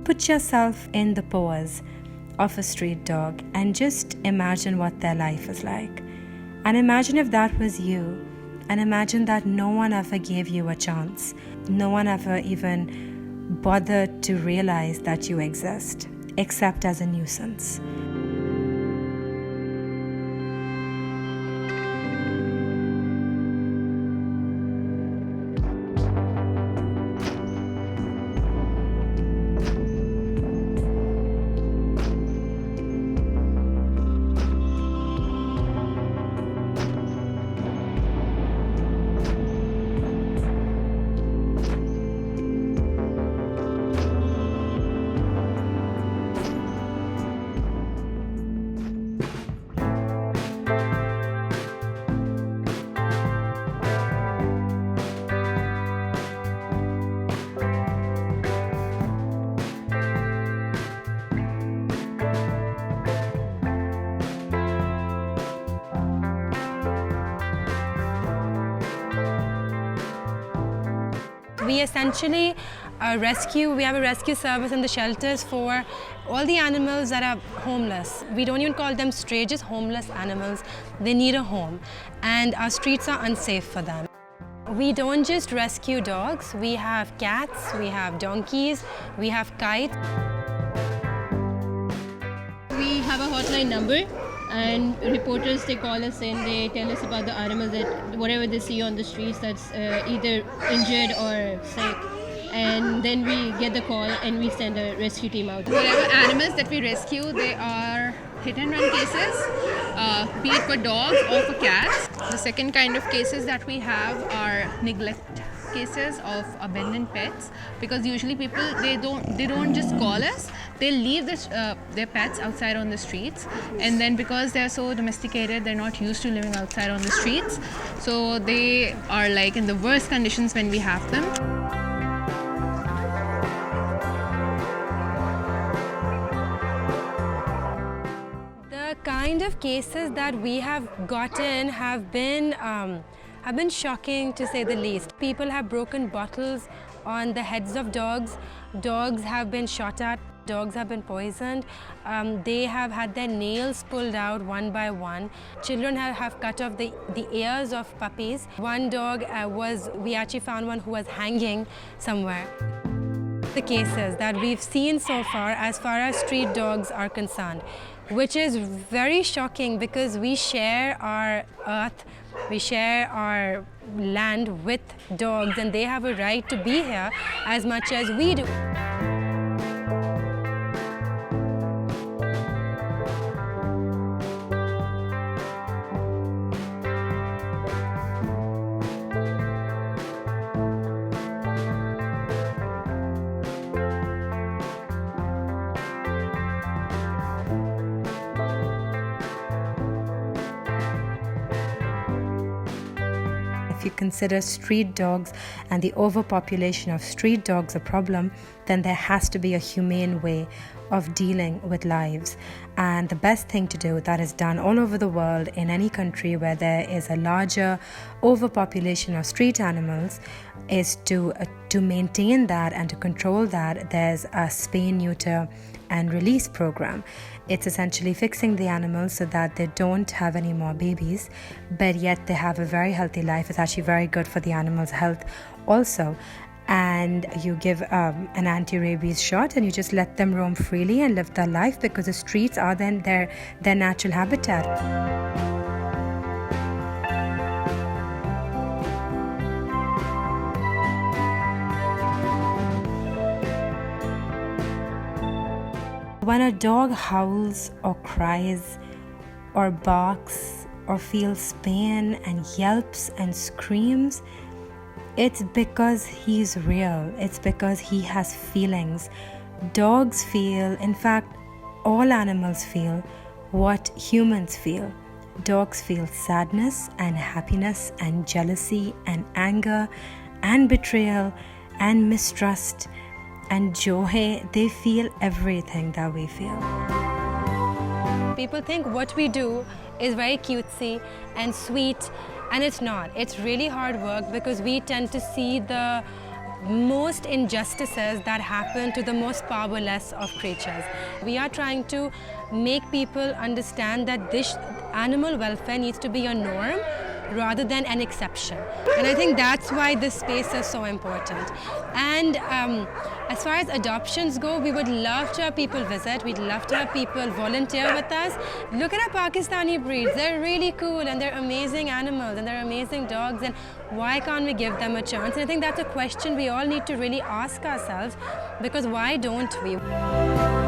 put yourself in the paws of a street dog and just imagine what their life is like. And imagine if that was you. And imagine that no one ever gave you a chance. No one ever even bothered to realize that you exist, except as a nuisance. We essentially we have a rescue service in the shelters for all the animals that are homeless. We don't even call them stray, just homeless animals. They need a home, and our streets are unsafe for them. We don't just rescue dogs, we have cats, we have donkeys, we have kites. We have a hotline number, and reporters, they call us in, they tell us about the animals, that whatever they see on the streets that's either injured or sick, and then we get the call and we send a rescue team out. Whatever animals that we rescue, they are hit and run cases, be it for dogs or for cats. The second kind of cases that we have are neglect cases of abandoned pets, because usually people they don't just call us, they leave their pets outside on the streets, and then because they're so domesticated, they're not used to living outside on the streets, so they are like in the worst conditions when we have them. The kind of cases that we have gotten have been shocking, to say the least. People have broken bottles on the heads of dogs. Dogs have been shot at. Dogs have been poisoned. They have had their nails pulled out one by one. Children have cut off the ears of puppies. One dog we actually found one who was hanging somewhere. The cases that we've seen so far as street dogs are concerned, which is very shocking, because we share our earth, we share our land with dogs, and they have a right to be here as much as we do. If you consider street dogs and the overpopulation of street dogs a problem, then there has to be a humane way of dealing with lives. And the best thing to do, that is done all over the world in any country where there is a larger overpopulation of street animals, is to maintain that and to control that. There's a spay, neuter and release program. It's essentially fixing the animals so that they don't have any more babies, but yet they have a very healthy life. It's actually very good for the animal's health also. And you give an anti-rabies shot, and you just let them roam freely and live their life, because the streets are then their natural habitat. When a dog howls or cries or barks or feels pain and yelps and screams, it's because he's real. It's because he has feelings. Dogs feel, in fact, all animals feel what humans feel. Dogs feel sadness and happiness and jealousy and anger and betrayal and mistrust and joy. They feel everything that we feel. People think what we do is very cutesy and sweet, and it's not. It's really hard work, because we tend to see the most injustices that happen to the most powerless of creatures. We are trying to make people understand that this animal welfare needs to be a norm rather than an exception. And I think that's why this space is so important. And as far as adoptions go, we would love to have people visit. We'd love to have people volunteer with us. Look at our Pakistani breeds. They're really cool and they're amazing animals and they're amazing dogs. And why can't we give them a chance? And I think that's a question we all need to really ask ourselves, because why don't we?